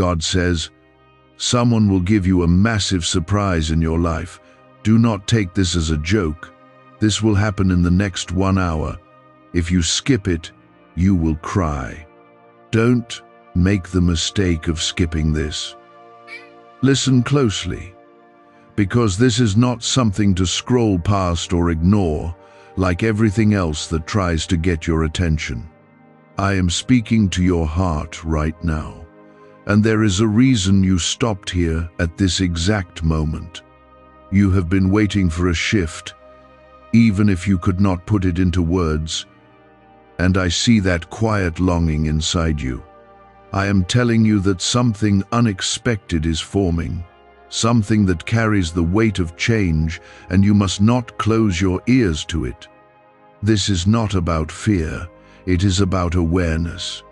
God says, someone will give you a massive surprise in your life. Do not take this as a joke. This will happen in the next 1 hour. If you skip it, you will cry. Don't make the mistake of skipping this. Listen closely, because this is not something to scroll past or ignore like everything else that tries to get your attention. I am speaking to your heart right now, and there is a reason you stopped here at this exact moment. You have been waiting for a shift, even if you could not put it into words, and I see that quiet longing inside you. I am telling you that something unexpected is forming, something that carries the weight of change, and you must not close your ears to it. This is not about fear, it is about awareness.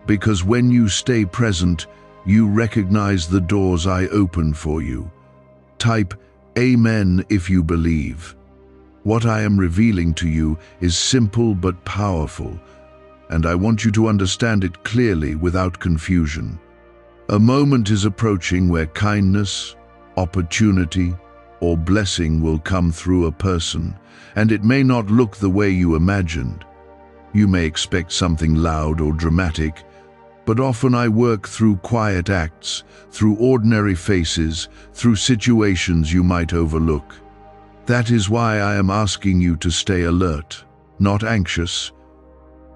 Because when you stay present, you recognize the doors I open for you. Type Amen if you believe. What I am revealing to you is simple but powerful, and I want you to understand it clearly without confusion. A moment is approaching where kindness, opportunity, or blessing will come through a person, and it may not look the way you imagined. You may expect something loud or dramatic, but often I work through quiet acts, through ordinary faces, through situations you might overlook. That is why I am asking you to stay alert, not anxious,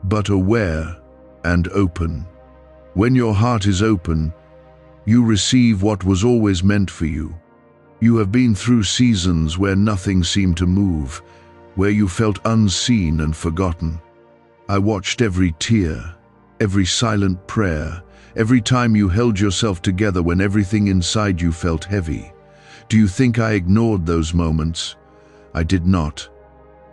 but aware and open. When your heart is open, you receive what was always meant for you. You have been through seasons where nothing seemed to move, where you felt unseen and forgotten. I watched every tear, every silent prayer, every time you held yourself together when everything inside you felt heavy. Do you think I ignored those moments? I did not.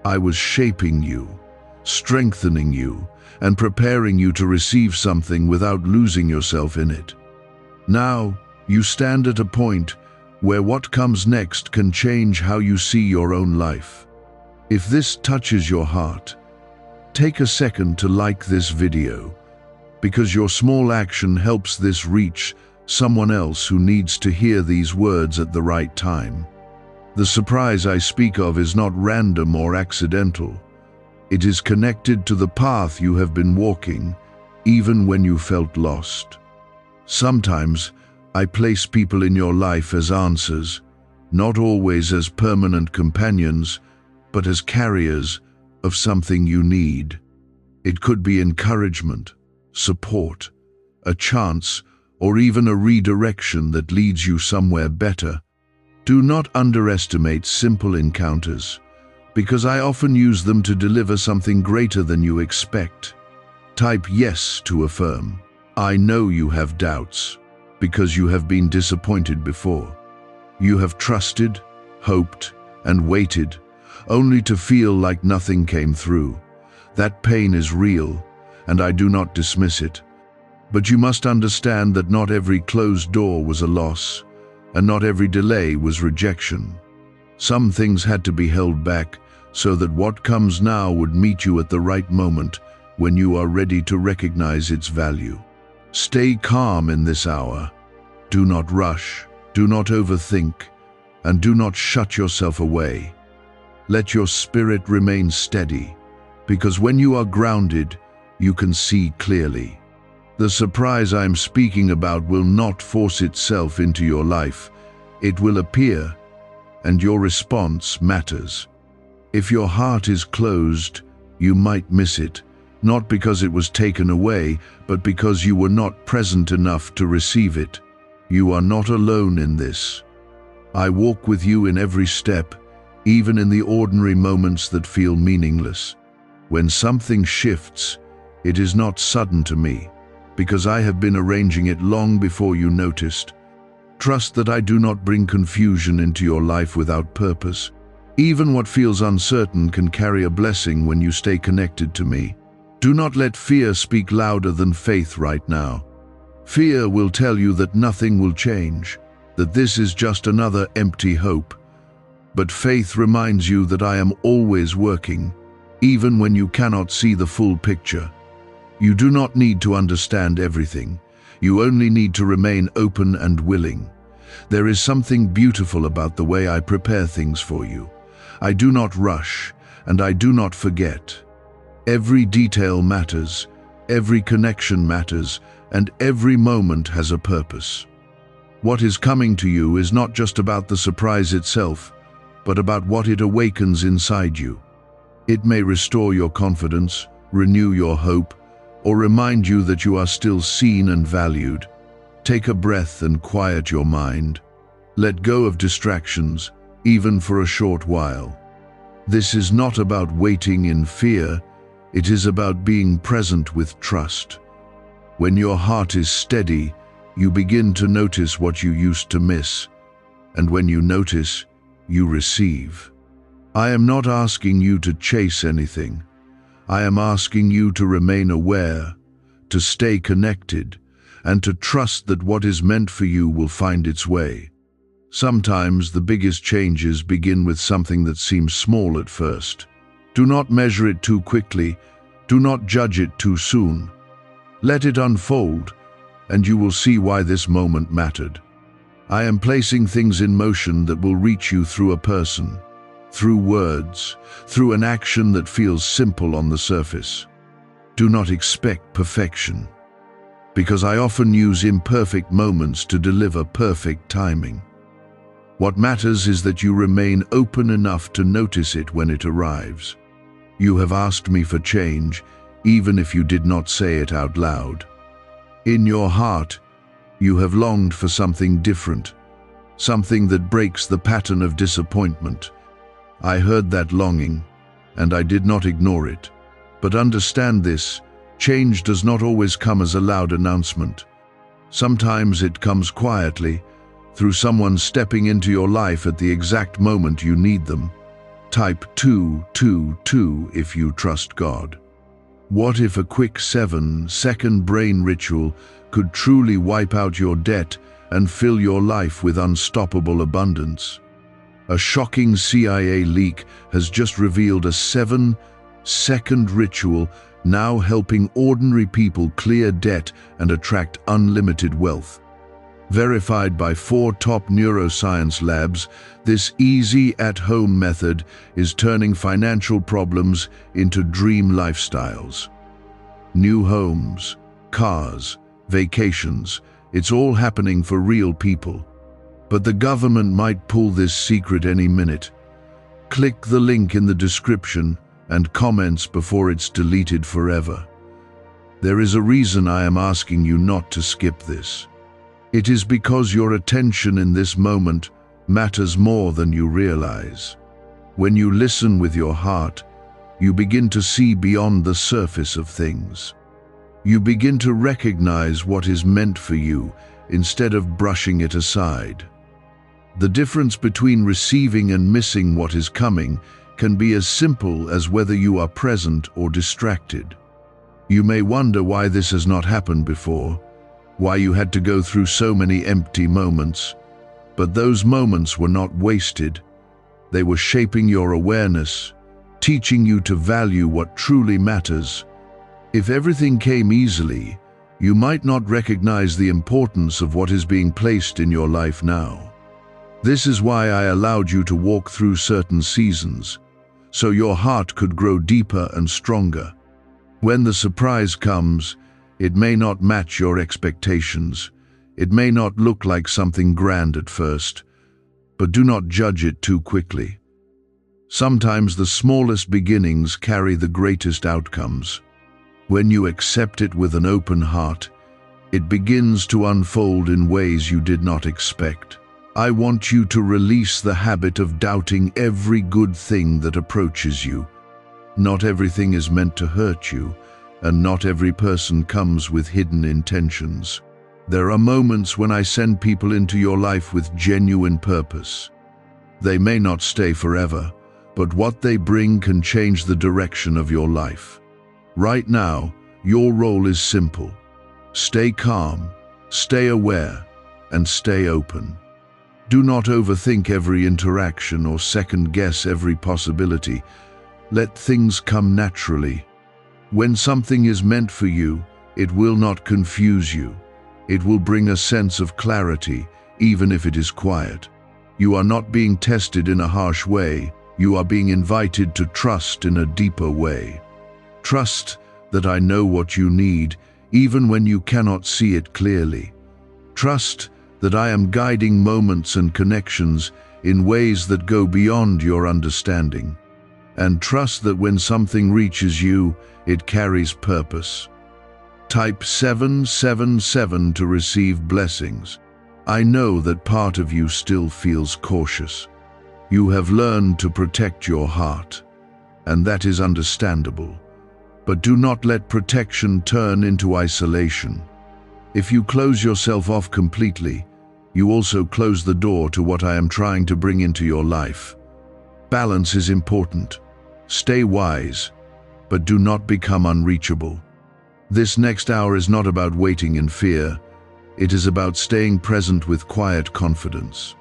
I was shaping you, strengthening you, and preparing you to receive something without losing yourself in it. Now, you stand at a point where what comes next can change how you see your own life. If this touches your heart, take a second to like this video, because your small action helps this reach someone else who needs to hear these words at the right time. The surprise I speak of is not random or accidental. It is connected to the path you have been walking, even when you felt lost. Sometimes I place people in your life as answers, not always as permanent companions, but as carriers of something you need. It could be encouragement, support, a chance, or even a redirection that leads you somewhere better. Do not underestimate simple encounters, because I often use them to deliver something greater than you expect. Type yes to affirm. I know you have doubts, because you have been disappointed before. You have trusted, hoped, and waited, only to feel like nothing came through. That pain is real, and I do not dismiss it. But you must understand that not every closed door was a loss, and not every delay was rejection. Some things had to be held back so that what comes now would meet you at the right moment when you are ready to recognize its value. Stay calm in this hour. Do not rush, do not overthink, and do not shut yourself away. Let your spirit remain steady, because when you are grounded, you can see clearly. The surprise I am speaking about will not force itself into your life. It will appear, and your response matters. If your heart is closed, you might miss it, not because it was taken away, but because you were not present enough to receive it. You are not alone in this. I walk with you in every step, even in the ordinary moments that feel meaningless. When something shifts, it is not sudden to me, because I have been arranging it long before you noticed. Trust that I do not bring confusion into your life without purpose. Even what feels uncertain can carry a blessing when you stay connected to me. Do not let fear speak louder than faith right now. Fear will tell you that nothing will change, that this is just another empty hope. But faith reminds you that I am always working, even when you cannot see the full picture. You do not need to understand everything. You only need to remain open and willing. There is something beautiful about the way I prepare things for you. I do not rush, and I do not forget. Every detail matters, every connection matters, and every moment has a purpose. What is coming to you is not just about the surprise itself, but about what it awakens inside you. It may restore your confidence, renew your hope, or remind you that you are still seen and valued. Take a breath and quiet your mind. Let go of distractions, even for a short while. This is not about waiting in fear, it is about being present with trust. When your heart is steady, you begin to notice what you used to miss, and when you notice, you receive. I am not asking you to chase anything. I am asking you to remain aware, to stay connected, and to trust that what is meant for you will find its way. Sometimes the biggest changes begin with something that seems small at first. Do not measure it too quickly. Do not judge it too soon. Let it unfold, and you will see why this moment mattered. I am placing things in motion that will reach you through a person, through words, through an action that feels simple on the surface. Do not expect perfection, because I often use imperfect moments to deliver perfect timing. What matters is that you remain open enough to notice it when it arrives. You have asked me for change, even if you did not say it out loud. In your heart, you have longed for something different, something that breaks the pattern of disappointment. I heard that longing, and I did not ignore it. But understand this, change does not always come as a loud announcement. Sometimes it comes quietly, through someone stepping into your life at the exact moment you need them. Type 222 if you trust God. What if a quick 7-second brain ritual could truly wipe out your debt and fill your life with unstoppable abundance? A shocking CIA leak has just revealed a 7-second ritual now helping ordinary people clear debt and attract unlimited wealth. Verified by 4 top neuroscience labs, this easy at-home method is turning financial problems into dream lifestyles. New homes, cars, vacations, it's all happening for real people. But the government might pull this secret any minute. Click the link in the description and comments before it's deleted forever. There is a reason I am asking you not to skip this. It is because your attention in this moment matters more than you realize. When you listen with your heart, you begin to see beyond the surface of things. You begin to recognize what is meant for you instead of brushing it aside. The difference between receiving and missing what is coming can be as simple as whether you are present or distracted. You may wonder why this has not happened before, why you had to go through so many empty moments. But those moments were not wasted. They were shaping your awareness, teaching you to value what truly matters. If everything came easily, you might not recognize the importance of what is being placed in your life now. This is why I allowed you to walk through certain seasons, so your heart could grow deeper and stronger. When the surprise comes, it may not match your expectations. It may not look like something grand at first, but do not judge it too quickly. Sometimes the smallest beginnings carry the greatest outcomes. When you accept it with an open heart, it begins to unfold in ways you did not expect. I want you to release the habit of doubting every good thing that approaches you. Not everything is meant to hurt you, and not every person comes with hidden intentions. There are moments when I send people into your life with genuine purpose. They may not stay forever, but what they bring can change the direction of your life. Right now, your role is simple. Stay calm, stay aware, and stay open. Do not overthink every interaction or second-guess every possibility. Let things come naturally. When something is meant for you, it will not confuse you. It will bring a sense of clarity, even if it is quiet. You are not being tested in a harsh way. You are being invited to trust in a deeper way. Trust that I know what you need, even when you cannot see it clearly. Trust that I am guiding moments and connections in ways that go beyond your understanding. And trust that when something reaches you, it carries purpose. Type 777 to receive blessings. I know that part of you still feels cautious. You have learned to protect your heart, and that is understandable. But do not let protection turn into isolation. If you close yourself off completely, you also close the door to what I am trying to bring into your life. Balance is important. Stay wise, but do not become unreachable. This next hour is not about waiting in fear. It is about staying present with quiet confidence.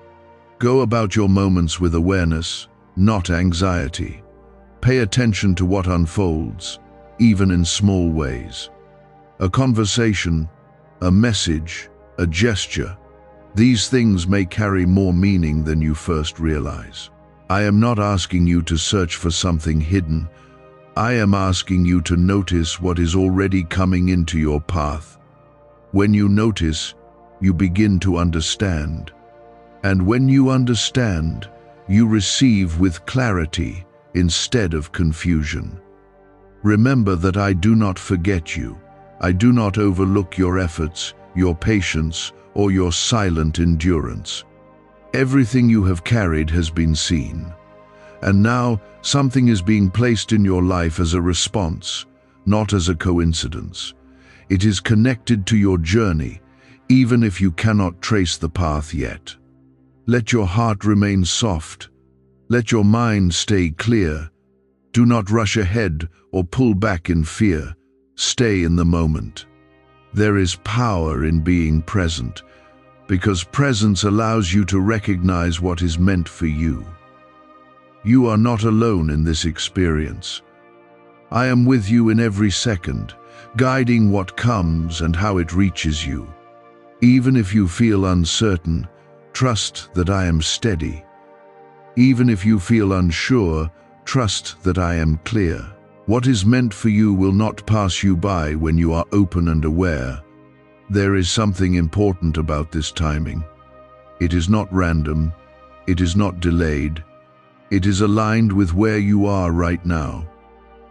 Go about your moments with awareness, not anxiety. Pay attention to what unfolds, even in small ways. A conversation, a message, a gesture. These things may carry more meaning than you first realize. I am not asking you to search for something hidden. I am asking you to notice what is already coming into your path. When you notice, you begin to understand. And when you understand, you receive with clarity instead of confusion. Remember that I do not forget you. I do not overlook your efforts, your patience, or your silent endurance. Everything you have carried has been seen. And now something is being placed in your life as a response, not as a coincidence. It is connected to your journey, even if you cannot trace the path yet. Let your heart remain soft. Let your mind stay clear. Do not rush ahead or pull back in fear. Stay in the moment. There is power in being present, because presence allows you to recognize what is meant for you. You are not alone in this experience. I am with you in every second, guiding what comes and how it reaches you. Even if you feel uncertain, trust that I am steady. Even if you feel unsure, trust that I am clear. What is meant for you will not pass you by when you are open and aware. There is something important about this timing. It is not random. It is not delayed. It is aligned with where you are right now.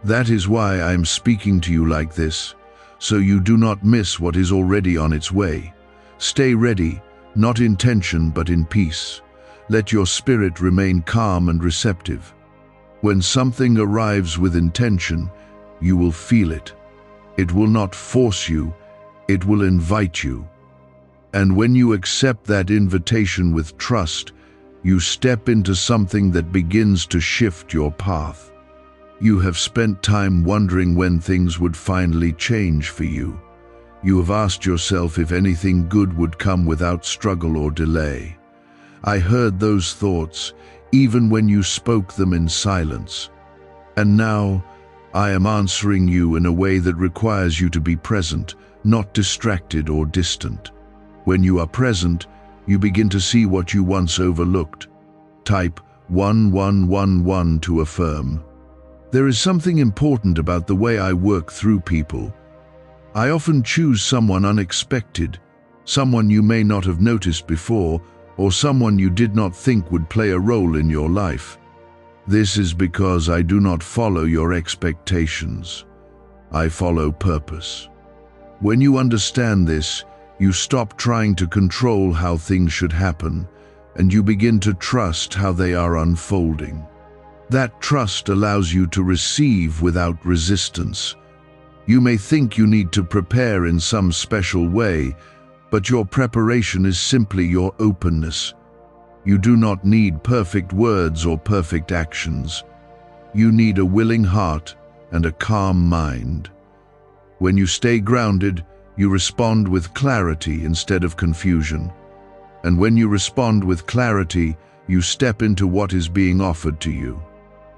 That is why I am speaking to you like this, so you do not miss what is already on its way. Stay ready, not in tension but in peace. Let your spirit remain calm and receptive. When something arrives with intention, you will feel it. It will not force you, it will invite you. And when you accept that invitation with trust, you step into something that begins to shift your path. You have spent time wondering when things would finally change for you. You have asked yourself if anything good would come without struggle or delay. I heard those thoughts, even when you spoke them in silence. And now, I am answering you in a way that requires you to be present, not distracted or distant. When you are present, you begin to see what you once overlooked. Type 1111 to affirm. There is something important about the way I work through people. I often choose someone unexpected, someone you may not have noticed before, or someone you did not think would play a role in your life. This is because I do not follow your expectations. I follow purpose. When you understand this, you stop trying to control how things should happen, and you begin to trust how they are unfolding. That trust allows you to receive without resistance. You may think you need to prepare in some special way, but your preparation is simply your openness. You do not need perfect words or perfect actions. You need a willing heart and a calm mind. When you stay grounded, you respond with clarity instead of confusion. And when you respond with clarity, you step into what is being offered to you.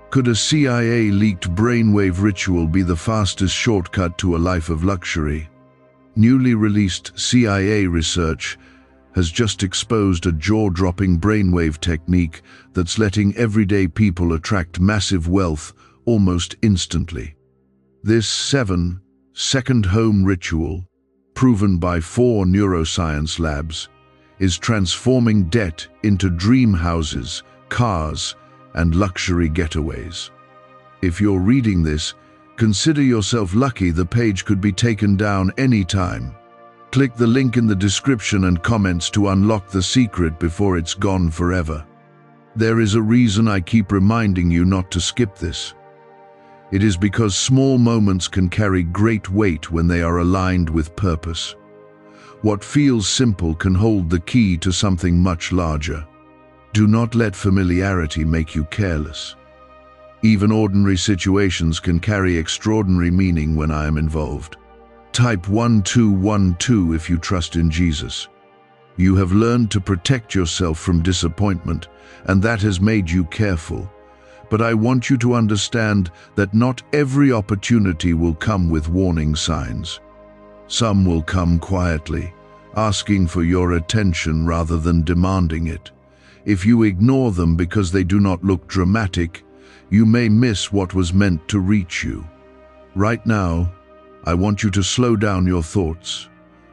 Could a CIA-leaked brainwave ritual be the fastest shortcut to a life of luxury? Newly released CIA research has just exposed a jaw-dropping brainwave technique that's letting everyday people attract massive wealth almost instantly. This 7-second home ritual, proven by 4 neuroscience labs, is transforming debt into dream houses, cars, and luxury getaways. If you're reading this, consider yourself lucky. The page could be taken down anytime. Click the link in the description and comments to unlock the secret before it's gone forever. There is a reason I keep reminding you not to skip this. It is because small moments can carry great weight when they are aligned with purpose. What feels simple can hold the key to something much larger. Do not let familiarity make you careless. Even ordinary situations can carry extraordinary meaning when I am involved. Type 1212 if you trust in Jesus. You have learned to protect yourself from disappointment, and that has made you careful. But I want you to understand that not every opportunity will come with warning signs. Some will come quietly, asking for your attention rather than demanding it. If you ignore them because they do not look dramatic, you may miss what was meant to reach you. Right now, I want you to slow down your thoughts.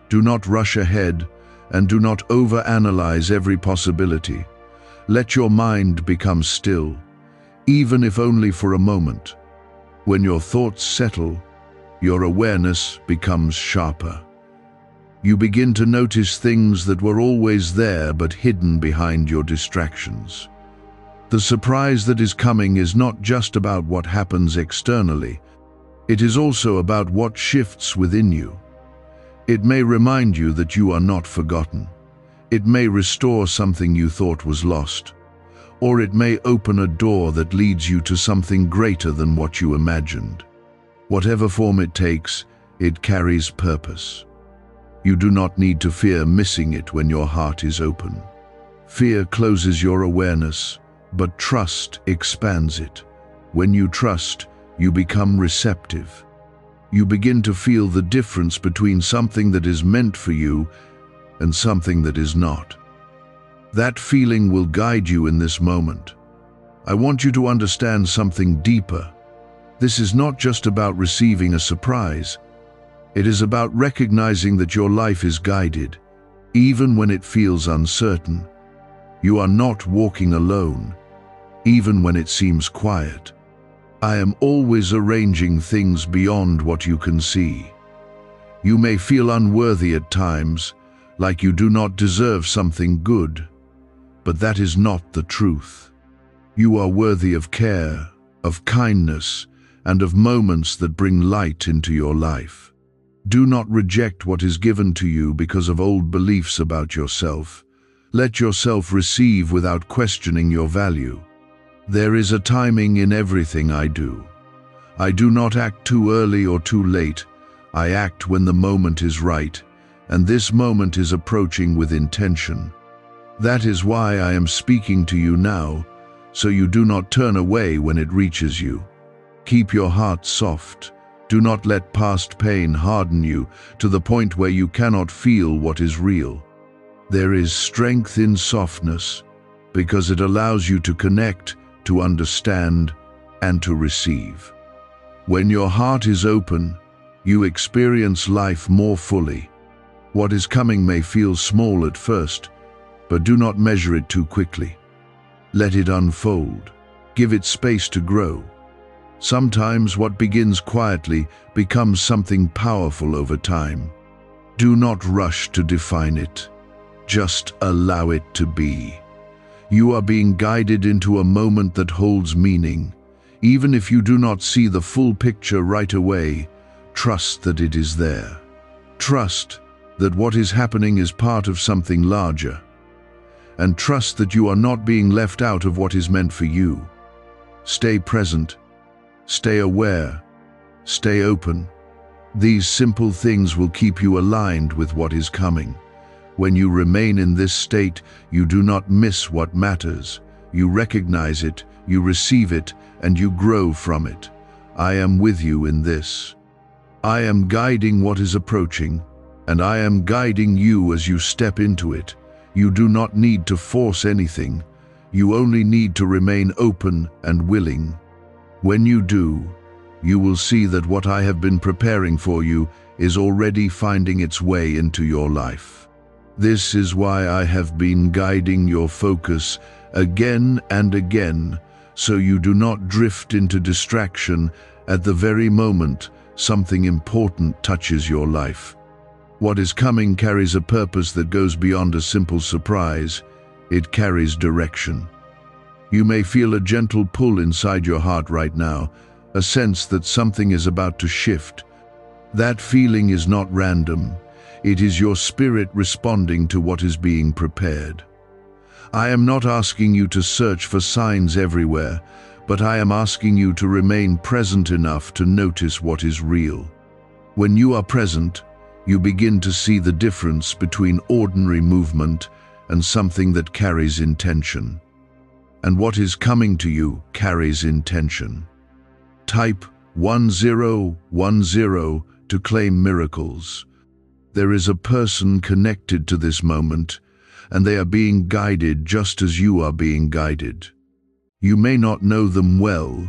Do not rush ahead, and do not overanalyze every possibility. Let your mind become still, even if only for a moment. When your thoughts settle, your awareness becomes sharper. You begin to notice things that were always there but hidden behind your distractions. The surprise that is coming is not just about what happens externally. It is also about what shifts within you. It may remind you that you are not forgotten. It may restore something you thought was lost. Or it may open a door that leads you to something greater than what you imagined. Whatever form it takes, it carries purpose. You do not need to fear missing it when your heart is open. Fear closes your awareness, but trust expands it. When you trust, you become receptive. You begin to feel the difference between something that is meant for you and something that is not. That feeling will guide you in this moment. I want you to understand something deeper. This is not just about receiving a surprise. It is about recognizing that your life is guided, even when it feels uncertain. You are not walking alone, even when it seems quiet. I am always arranging things beyond what you can see. You may feel unworthy at times, like you do not deserve something good, but that is not the truth. You are worthy of care, of kindness, and of moments that bring light into your life. Do not reject what is given to you because of old beliefs about yourself. Let yourself receive without questioning your value. There is a timing in everything I do. I do not act too early or too late. I act when the moment is right, and this moment is approaching with intention. That is why I am speaking to you now, so you do not turn away when it reaches you. Keep your heart soft. Do not let past pain harden you to the point where you cannot feel what is real. There is strength in softness because it allows you to connect, to understand, and to receive. When your heart is open, you experience life more fully. What is coming may feel small at first, but do not measure it too quickly. Let it unfold. Give it space to grow. Sometimes what begins quietly becomes something powerful over time. Do not rush to define it. Just allow it to be. You are being guided into a moment that holds meaning. Even if you do not see the full picture right away, trust that it is there. Trust that what is happening is part of something larger. And trust that you are not being left out of what is meant for you. Stay present. Stay aware. Stay open. These simple things will keep you aligned with what is coming. When you remain in this state, you do not miss what matters. You recognize it, you receive it, and you grow from it. I am with you in this. I am guiding what is approaching. and I am guiding you as you step into it. You do not need to force anything. You only need to remain open and willing. When you do, you will see that what I have been preparing for you is already finding its way into your life. This is why I have been guiding your focus again and again, so you do not drift into distraction at the very moment something important touches your life. What is coming carries a purpose that goes beyond a simple surprise. It carries direction. You may feel a gentle pull inside your heart right now, a sense that something is about to shift. That feeling is not random. It is your spirit responding to what is being prepared. I am not asking you to search for signs everywhere, but I am asking you to remain present enough to notice what is real. When you are present, you begin to see the difference between ordinary movement and something that carries intention. And what is coming to you carries intention. Type 1010 to claim miracles. There is a person connected to this moment, and they are being guided just as you are being guided. You may not know them well,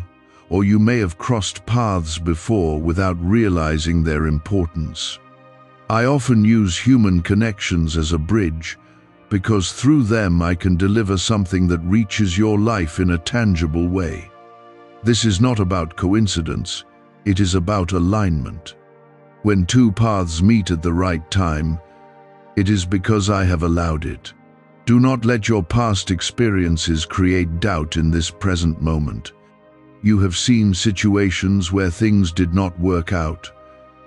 or you may have crossed paths before without realizing their importance. I often use human connections as a bridge, because through them I can deliver something that reaches your life in a tangible way. This is not about coincidence, it is about alignment. When two paths meet at the right time, it is because I have allowed it. Do not let your past experiences create doubt in this present moment. You have seen situations where things did not work out,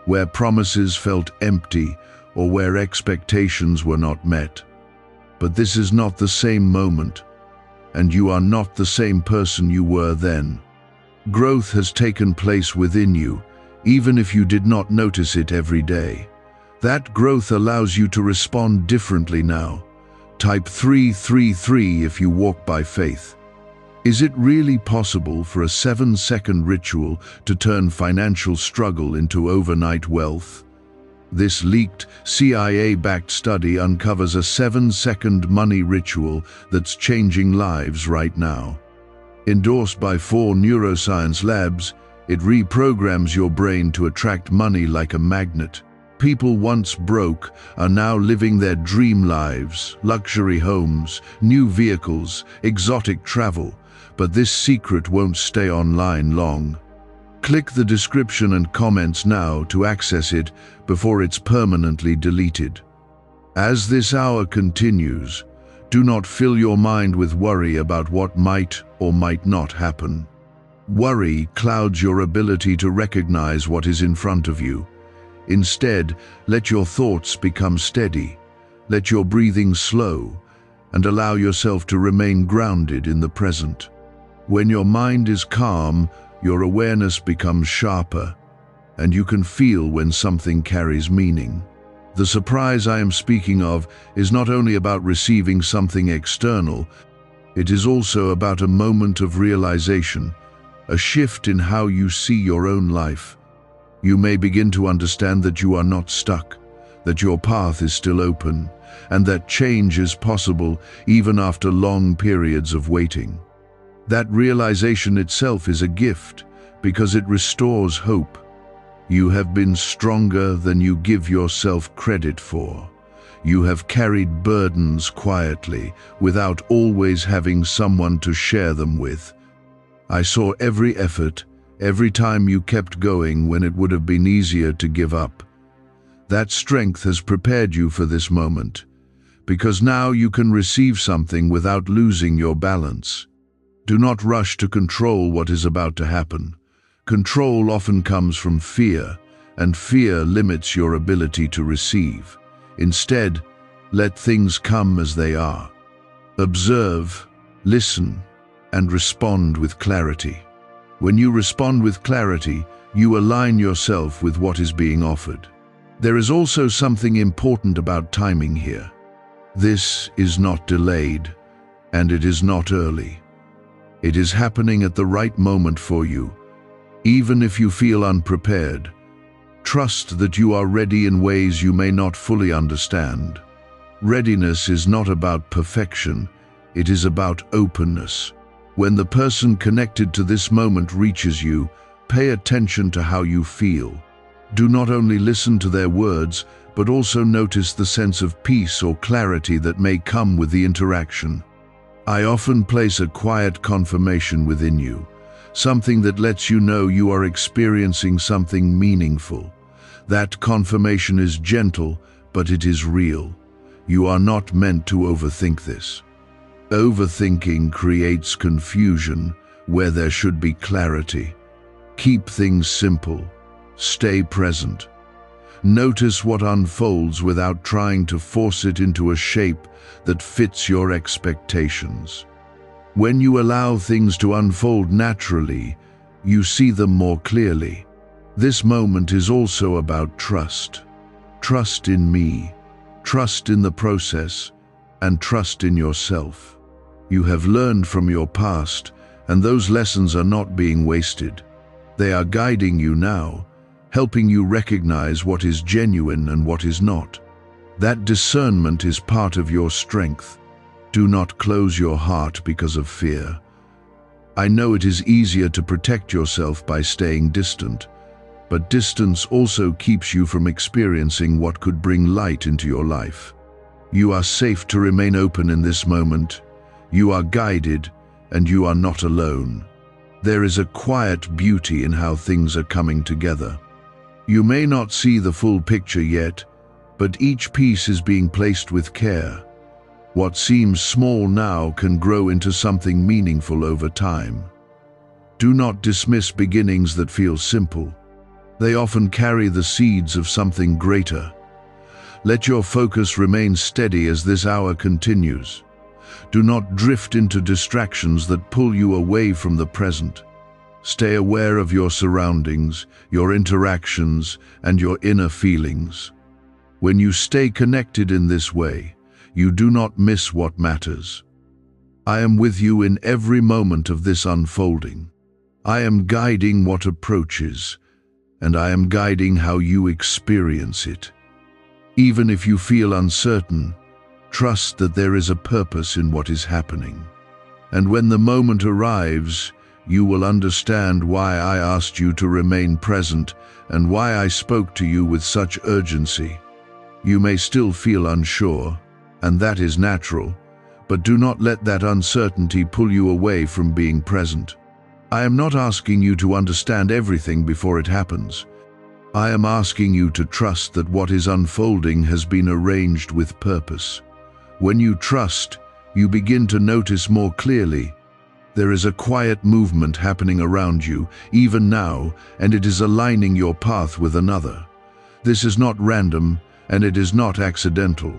where promises felt empty, or where expectations were not met. But this is not the same moment, and you are not the same person you were then. Growth has taken place within you, even if you did not notice it every day. That growth allows you to respond differently now. Type 333 if you walk by faith. Is it really possible for a 7-second ritual to turn financial struggle into overnight wealth? This leaked, CIA-backed study uncovers a 7-second money ritual that's changing lives right now. Endorsed by 4 neuroscience labs, it reprograms your brain to attract money like a magnet. People once broke are now living their dream lives, luxury homes, new vehicles, exotic travel, but this secret won't stay online long. Click the description and comments now to access it before it's permanently deleted. As this hour continues, do not fill your mind with worry about what might or might not happen. Worry clouds your ability to recognize what is in front of you. Instead, let your thoughts become steady, let your breathing slow, and allow yourself to remain grounded in the present. When your mind is calm, your awareness becomes sharper, and you can feel when something carries meaning. The surprise I am speaking of is not only about receiving something external, it is also about a moment of realization, a shift in how you see your own life. You may begin to understand that you are not stuck, that your path is still open, and that change is possible even after long periods of waiting. That realization itself is a gift because it restores hope. You have been stronger than you give yourself credit for. You have carried burdens quietly without always having someone to share them with. I saw every effort, every time you kept going when it would have been easier to give up. That strength has prepared you for this moment, because now you can receive something without losing your balance. Do not rush to control what is about to happen. Control often comes from fear, and fear limits your ability to receive. Instead, let things come as they are. Observe, listen, and respond with clarity. When you respond with clarity, you align yourself with what is being offered. There is also something important about timing here. This is not delayed, and it is not early. It is happening at the right moment for you. Even if you feel unprepared, Trust that you are ready in ways you may not fully understand. Readiness is not about perfection, it is about openness. When the person connected to this moment reaches you, pay attention to how you feel. Do not only listen to their words, but also notice the sense of peace or clarity that may come with the interaction. I often place a quiet confirmation within you, something that lets you know you are experiencing something meaningful. That confirmation is gentle, but it is real. You are not meant to overthink this. Overthinking creates confusion where there should be clarity. Keep things simple. Stay present. Notice what unfolds without trying to force it into a shape that fits your expectations. When you allow things to unfold naturally, you see them more clearly. This moment is also about trust. Trust in me, trust in the process, and trust in yourself. You have learned from your past, and those lessons are not being wasted. They are guiding you now, helping you recognize what is genuine and what is not. That discernment is part of your strength. Do not close your heart because of fear. I know it is easier to protect yourself by staying distant, but distance also keeps you from experiencing what could bring light into your life. You are safe to remain open in this moment. You are guided, and you are not alone. There is a quiet beauty in how things are coming together. You may not see the full picture yet, but each piece is being placed with care. What seems small now can grow into something meaningful over time. Do not dismiss beginnings that feel simple. They often carry the seeds of something greater. Let your focus remain steady as this hour continues. Do not drift into distractions that pull you away from the present. Stay aware of your surroundings, your interactions, and your inner feelings. When you stay connected in this way, you do not miss what matters. I am with you in every moment of this unfolding. I am guiding what approaches, and I am guiding how you experience it. Even if you feel uncertain, trust that there is a purpose in what is happening. And when the moment arrives, you will understand why I asked you to remain present and why I spoke to you with such urgency. You may still feel unsure, and that is natural, but do not let that uncertainty pull you away from being present. I am not asking you to understand everything before it happens. I am asking you to trust that what is unfolding has been arranged with purpose. When you trust, you begin to notice more clearly. There is a quiet movement happening around you, even now, and it is aligning your path with another. This is not random, and it is not accidental.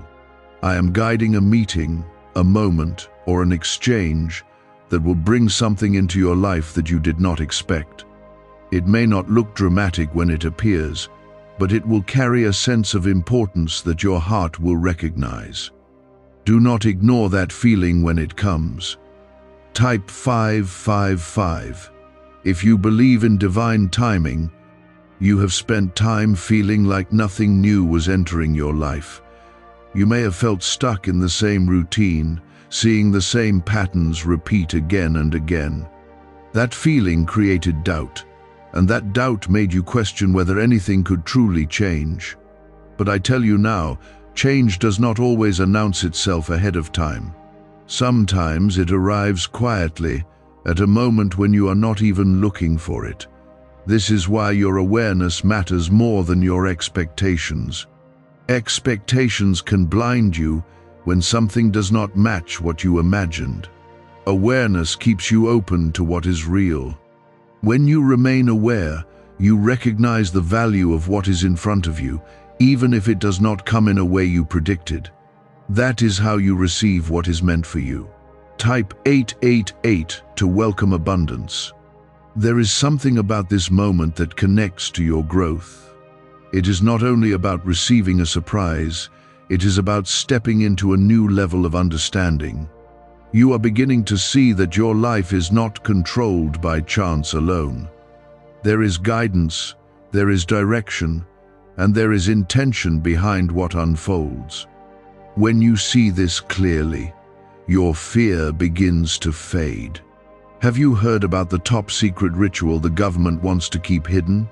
I am guiding a meeting, a moment, or an exchange that will bring something into your life that you did not expect. It may not look dramatic when it appears, but it will carry a sense of importance that your heart will recognize. Do not ignore that feeling when it comes. Type 555. If you believe in divine timing, you have spent time feeling like nothing new was entering your life. You may have felt stuck in the same routine, seeing the same patterns repeat again and again. That feeling created doubt, and that doubt made you question whether anything could truly change. But I tell you now, change does not always announce itself ahead of time. Sometimes it arrives quietly, at a moment when you are not even looking for it. This is why your awareness matters more than your expectations. Expectations can blind you when something does not match what you imagined. Awareness keeps you open to what is real. When you remain aware, you recognize the value of what is in front of you, even if it does not come in a way you predicted. That is how you receive what is meant for you. Type 888 to welcome abundance. There is something about this moment that connects to your growth. It is not only about receiving a surprise, it is about stepping into a new level of understanding. You are beginning to see that your life is not controlled by chance alone. There is guidance, there is direction, and there is intention behind what unfolds. When you see this clearly, your fear begins to fade. Have you heard about the top secret ritual the government wants to keep hidden?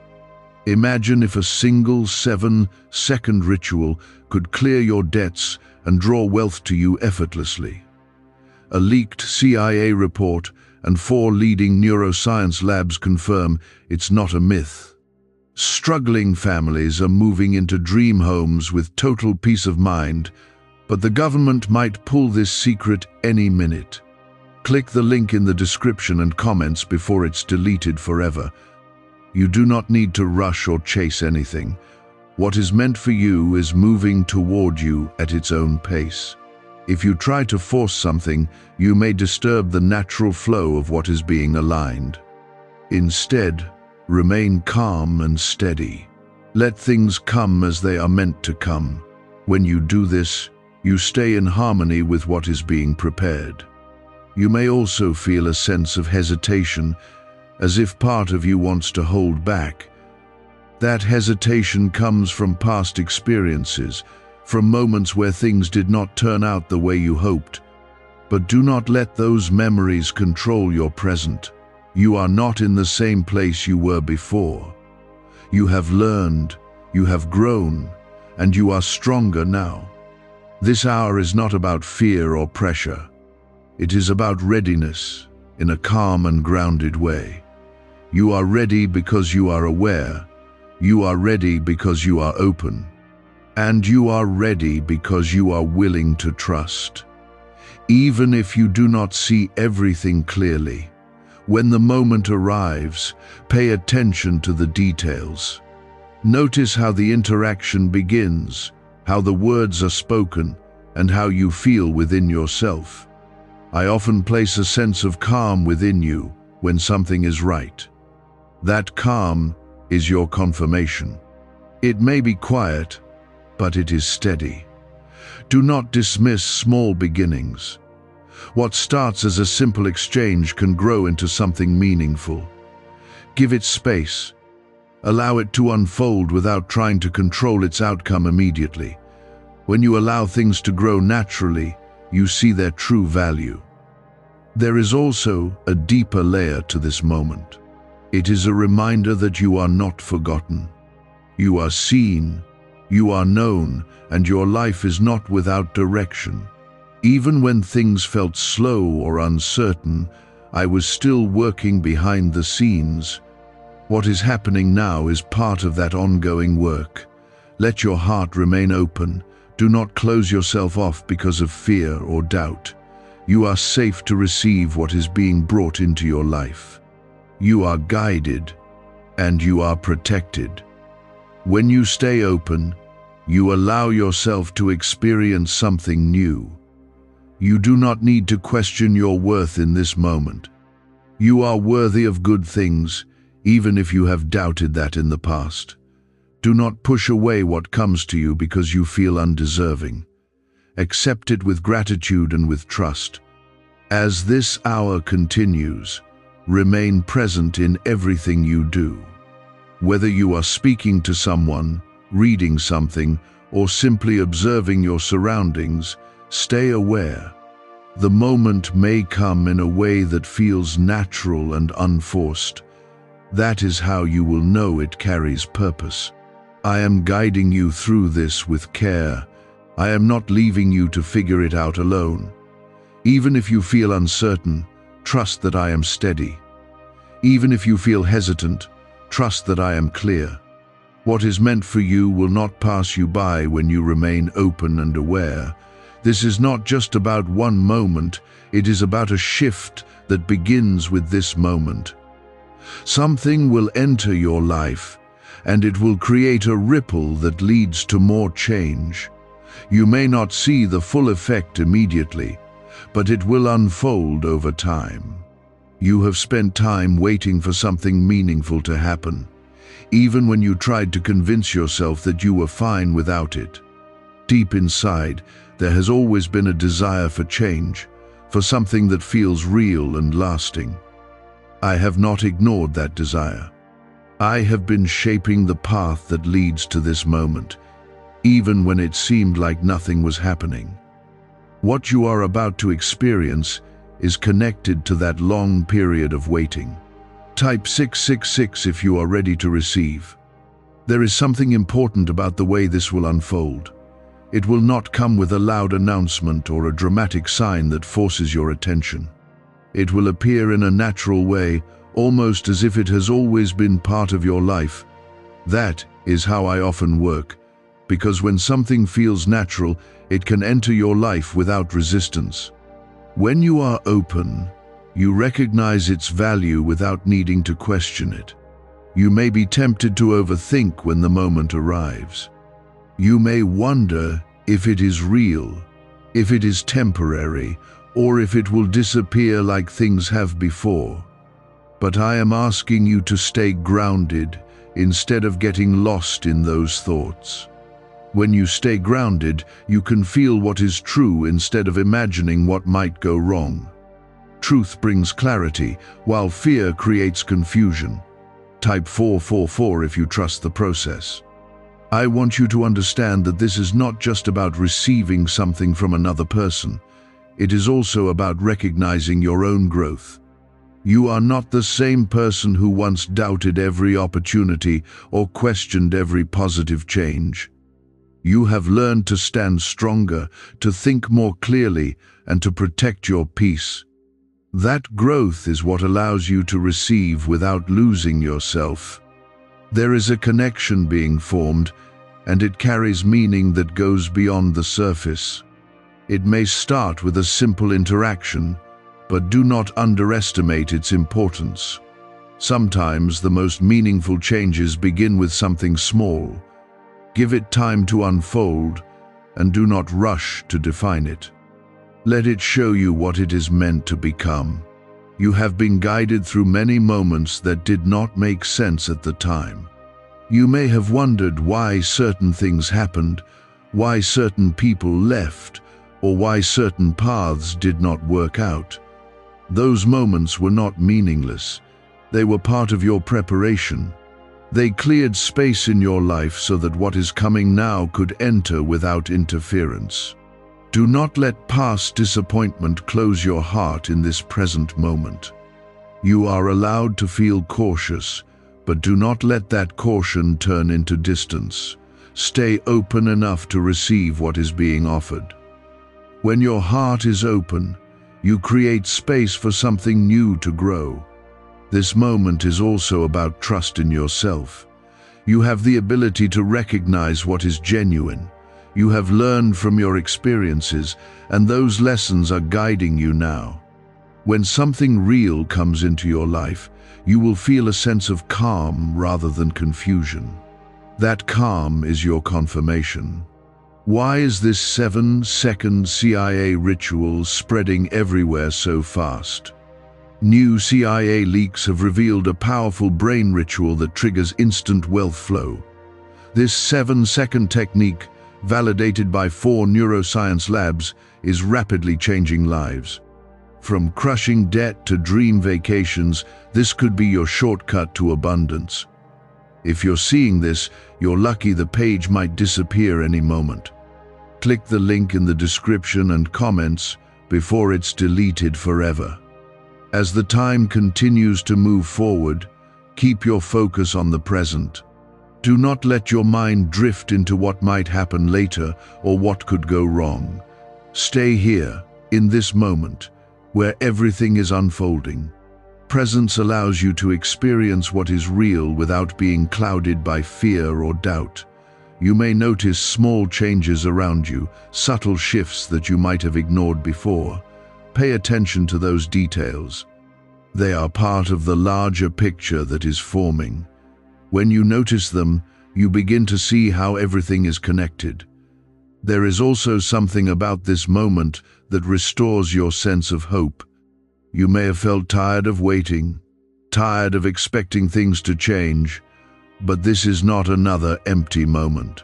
Imagine if a single 7-second ritual could clear your debts and draw wealth to you effortlessly. A leaked CIA report and 4 leading neuroscience labs confirm it's not a myth. Struggling families are moving into dream homes with total peace of mind, but the government might pull this secret any minute. Click the link in the description and comments before it's deleted forever. You do not need to rush or chase anything. What is meant for you is moving toward you at its own pace. If you try to force something, you may disturb the natural flow of what is being aligned. Instead, remain calm and steady. Let things come as they are meant to come. When you do this, you stay in harmony with what is being prepared. You may also feel a sense of hesitation, as if part of you wants to hold back. That hesitation comes from past experiences, from moments where things did not turn out the way you hoped. But do not let those memories control your present. You are not in the same place you were before. You have learned, you have grown, and you are stronger now. This hour is not about fear or pressure. It is about readiness, in a calm and grounded way. You are ready because you are aware. You are ready because you are open. And you are ready because you are willing to trust. Even if you do not see everything clearly, when the moment arrives, pay attention to the details. Notice how the interaction begins, how the words are spoken, and how you feel within yourself. I often place a sense of calm within you when something is right. That calm is your confirmation. It may be quiet, but it is steady. Do not dismiss small beginnings. What starts as a simple exchange can grow into something meaningful. Give it space. Allow it to unfold without trying to control its outcome immediately. When you allow things to grow naturally, you see their true value. There is also a deeper layer to this moment. It is a reminder that you are not forgotten. You are seen, you are known, and your life is not without direction. Even when things felt slow or uncertain, I was still working behind the scenes. What is happening now is part of that ongoing work. Let your heart remain open. Do not close yourself off because of fear or doubt. You are safe to receive what is being brought into your life. You are guided, and you are protected. When you stay open, you allow yourself to experience something new. You do not need to question your worth in this moment. You are worthy of good things, even if you have doubted that in the past. Do not push away what comes to you because you feel undeserving. Accept it with gratitude and with trust. As this hour continues, remain present in everything you do. Whether you are speaking to someone, reading something, or simply observing your surroundings, stay aware. The moment may come in a way that feels natural and unforced. That is how you will know it carries purpose. I am guiding you through this with care. I am not leaving you to figure it out alone. Even if you feel uncertain, trust that I am steady. Even if you feel hesitant, trust that I am clear. What is meant for you will not pass you by when you remain open and aware. This is not just about one moment, it is about a shift that begins with this moment. Something will enter your life, and it will create a ripple that leads to more change. You may not see the full effect immediately, but it will unfold over time. You have spent time waiting for something meaningful to happen, even when you tried to convince yourself that you were fine without it. Deep inside, there has always been a desire for change, for something that feels real and lasting. I have not ignored that desire. I have been shaping the path that leads to this moment, even when it seemed like nothing was happening. What you are about to experience is connected to that long period of waiting. Type 666 if you are ready to receive. There is something important about the way this will unfold. It will not come with a loud announcement or a dramatic sign that forces your attention. It will appear in a natural way, almost as if it has always been part of your life. That is how I often work, because when something feels natural, it can enter your life without resistance. When you are open, you recognize its value without needing to question it. You may be tempted to overthink when the moment arrives. You may wonder if it is real, if it is temporary, or if it will disappear like things have before. But I am asking you to stay grounded instead of getting lost in those thoughts. When you stay grounded, you can feel what is true instead of imagining what might go wrong. Truth brings clarity, while fear creates confusion. Type 444 if you trust the process. I want you to understand that this is not just about receiving something from another person. It is also about recognizing your own growth. You are not the same person who once doubted every opportunity or questioned every positive change. You have learned to stand stronger, to think more clearly, and to protect your peace. That growth is what allows you to receive without losing yourself. There is a connection being formed, and it carries meaning that goes beyond the surface. It may start with a simple interaction, but do not underestimate its importance. Sometimes the most meaningful changes begin with something small. Give it time to unfold, and do not rush to define it. Let it show you what it is meant to become. You have been guided through many moments that did not make sense at the time. You may have wondered why certain things happened, why certain people left, or why certain paths did not work out. Those moments were not meaningless. They were part of your preparation. They cleared space in your life so that what is coming now could enter without interference. Do not let past disappointment close your heart in this present moment. You are allowed to feel cautious, but do not let that caution turn into distance. Stay open enough to receive what is being offered. When your heart is open, you create space for something new to grow. This moment is also about trust in yourself. You have the ability to recognize what is genuine. You have learned from your experiences, and those lessons are guiding you now. When something real comes into your life, you will feel a sense of calm rather than confusion. That calm is your confirmation. Why is this 7-second CIA ritual spreading everywhere so fast? New CIA leaks have revealed a powerful brain ritual that triggers instant wealth flow. This 7-second technique, validated by 4 neuroscience labs, is rapidly changing lives. From crushing debt to dream vacations, this could be your shortcut to abundance. If you're seeing this, you're lucky. The page might disappear any moment. Click the link in the description and comments before it's deleted forever. As the time continues to move forward, keep your focus on the present. Do not let your mind drift into what might happen later or what could go wrong. Stay here, in this moment, where everything is unfolding. Presence allows you to experience what is real without being clouded by fear or doubt. You may notice small changes around you, subtle shifts that you might have ignored before. Pay attention to those details. They are part of the larger picture that is forming. When you notice them, you begin to see how everything is connected. There is also something about this moment that restores your sense of hope. You may have felt tired of waiting, tired of expecting things to change, but this is not another empty moment.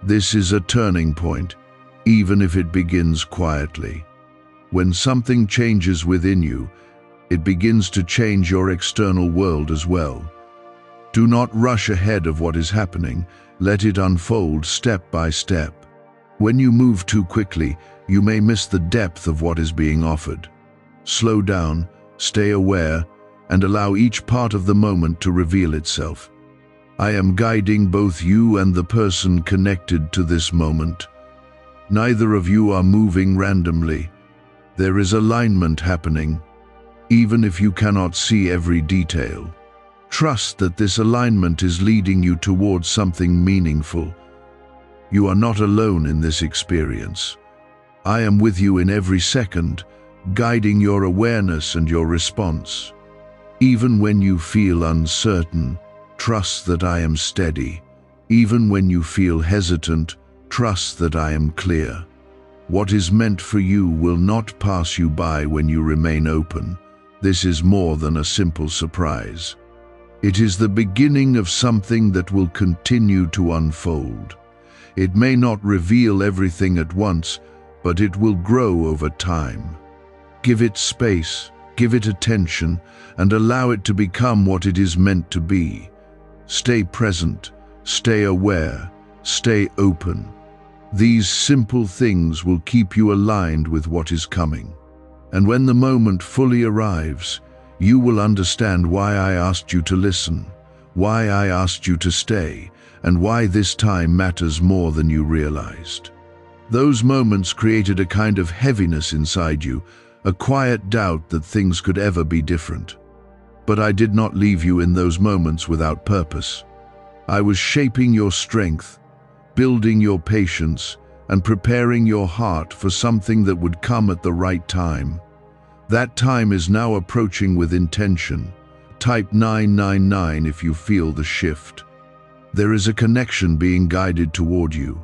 This is a turning point, even if it begins quietly. When something changes within you, it begins to change your external world as well. Do not rush ahead of what is happening. Let it unfold step by step. When you move too quickly, you may miss the depth of what is being offered. Slow down, stay aware, and allow each part of the moment to reveal itself. I am guiding both you and the person connected to this moment. Neither of you are moving randomly. There is alignment happening, even if you cannot see every detail. Trust that this alignment is leading you towards something meaningful. You are not alone in this experience. I am with you in every second, guiding your awareness and your response. Even when you feel uncertain, trust that I am steady. Even when you feel hesitant, trust that I am clear. What is meant for you will not pass you by when you remain open. This is more than a simple surprise. It is the beginning of something that will continue to unfold. It may not reveal everything at once, but it will grow over time. Give it space, give it attention, and allow it to become what it is meant to be. Stay present, stay aware, stay open. These simple things will keep you aligned with what is coming. And when the moment fully arrives, you will understand why I asked you to listen, why I asked you to stay, and why this time matters more than you realized. Those moments created a kind of heaviness inside you, a quiet doubt that things could ever be different. But I did not leave you in those moments without purpose. I was shaping your strength, building your patience, and preparing your heart for something that would come at the right time. That time is now approaching with intention. Type 999 if you feel the shift. There is a connection being guided toward you,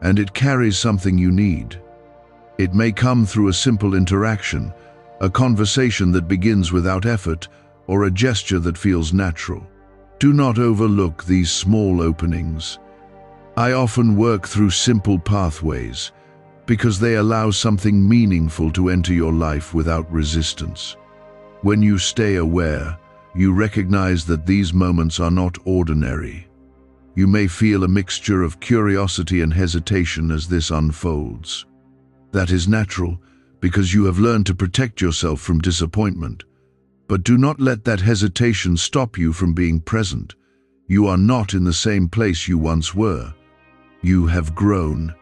and it carries something you need. It may come through a simple interaction, a conversation that begins without effort, or a gesture that feels natural. Do not overlook these small openings. I often work through simple pathways because they allow something meaningful to enter your life without resistance. When you stay aware, you recognize that these moments are not ordinary. You may feel a mixture of curiosity and hesitation as this unfolds. That is natural because you have learned to protect yourself from disappointment. But do not let that hesitation stop you from being present. You are not in the same place you once were. You have grown,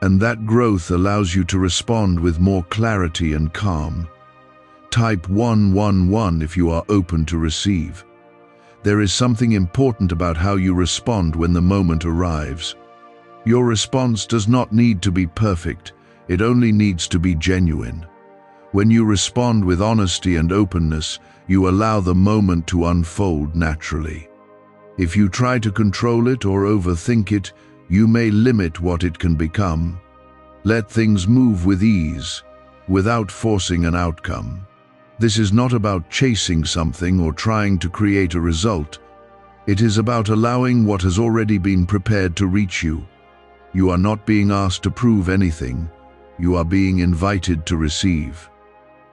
and that growth allows you to respond with more clarity and calm. Type 111 if you are open to receive. There is something important about how you respond when the moment arrives. Your response does not need to be perfect, it only needs to be genuine. When you respond with honesty and openness, you allow the moment to unfold naturally. If you try to control it or overthink it, you may limit what it can become. Let things move with ease, without forcing an outcome. This is not about chasing something or trying to create a result. It is about allowing what has already been prepared to reach you. You are not being asked to prove anything. You are being invited to receive.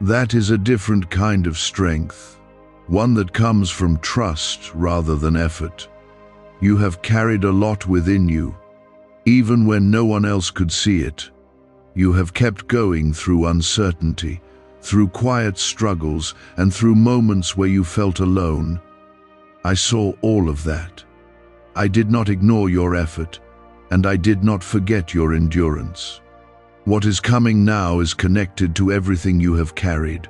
That is a different kind of strength, one that comes from trust rather than effort. You have carried a lot within you, even when no one else could see it. You have kept going through uncertainty, through quiet struggles, and through moments where you felt alone. I saw all of that. I did not ignore your effort, and I did not forget your endurance. What is coming now is connected to everything you have carried.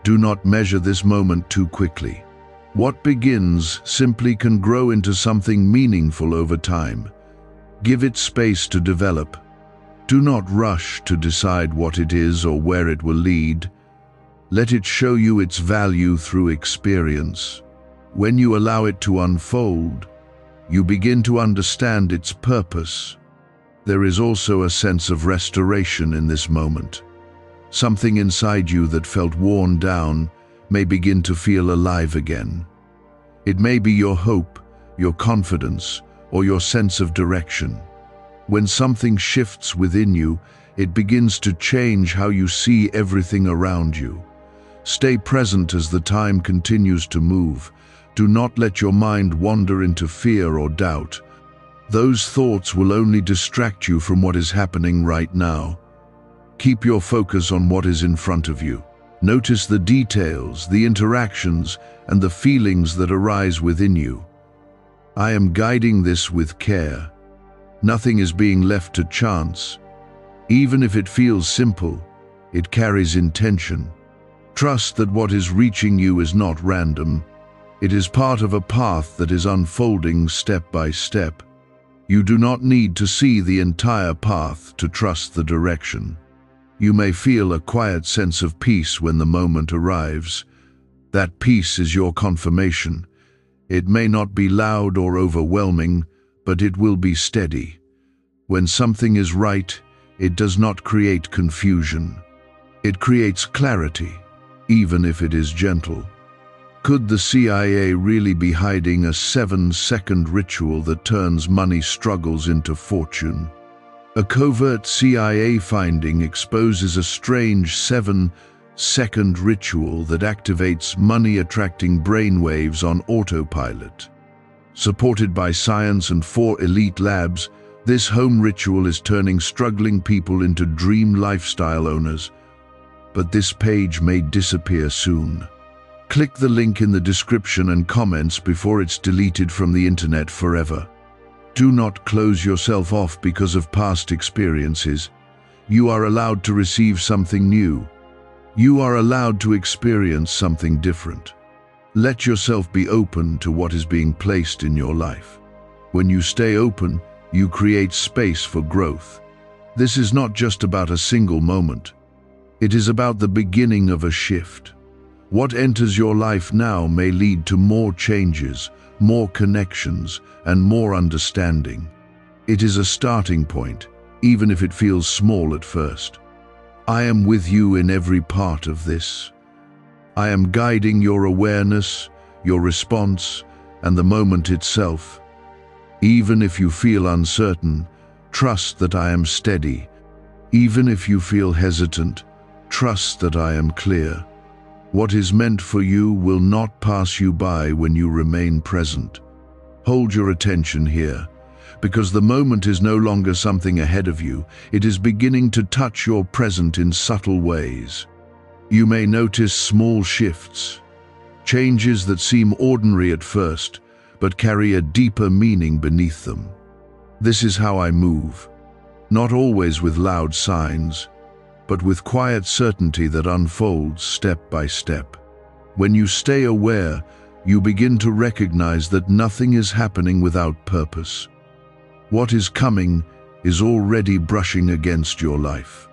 Do not measure this moment too quickly. What begins simply can grow into something meaningful over time. Give it space to develop. Do not rush to decide what it is or where it will lead. Let it show you its value through experience. When you allow it to unfold, you begin to understand its purpose. There is also a sense of restoration in this moment. Something inside you that felt worn down may begin to feel alive again. It may be your hope, your confidence, or your sense of direction. When something shifts within you, it begins to change how you see everything around you. Stay present as the time continues to move. Do not let your mind wander into fear or doubt. Those thoughts will only distract you from what is happening right now. Keep your focus on what is in front of you. Notice the details, the interactions, and the feelings that arise within you. I am guiding this with care. Nothing is being left to chance. Even if it feels simple, it carries intention. Trust that what is reaching you is not random. It is part of a path that is unfolding step by step. You do not need to see the entire path to trust the direction. You may feel a quiet sense of peace when the moment arrives. That peace is your confirmation. It may not be loud or overwhelming, but it will be steady. When something is right, it does not create confusion. It creates clarity, even if it is gentle. Could the CIA really be hiding a 7-second ritual that turns money struggles into fortune? A covert CIA finding exposes a strange 7-second ritual that activates money-attracting brainwaves on autopilot. Supported by science and 4 elite labs, this home ritual is turning struggling people into dream lifestyle owners. But this page may disappear soon. Click the link in the description and comments before it's deleted from the internet forever. Do not close yourself off because of past experiences. You are allowed to receive something new. You are allowed to experience something different. Let yourself be open to what is being placed in your life. When you stay open, you create space for growth. This is not just about a single moment. It is about the beginning of a shift. What enters your life now may lead to more changes, more connections, and more understanding. It is a starting point, even if it feels small at first. I am with you in every part of this. I am guiding your awareness, your response, and the moment itself. Even if you feel uncertain, trust that I am steady. Even if you feel hesitant, trust that I am clear. What is meant for you will not pass you by when you remain present. Hold your attention here, because the moment is no longer something ahead of you. It is beginning to touch your present in subtle ways. You may notice small shifts, changes that seem ordinary at first, but carry a deeper meaning beneath them. This is how I move, not always with loud signs, but with quiet certainty that unfolds step by step. When you stay aware, you begin to recognize that nothing is happening without purpose. What is coming is already brushing against your life.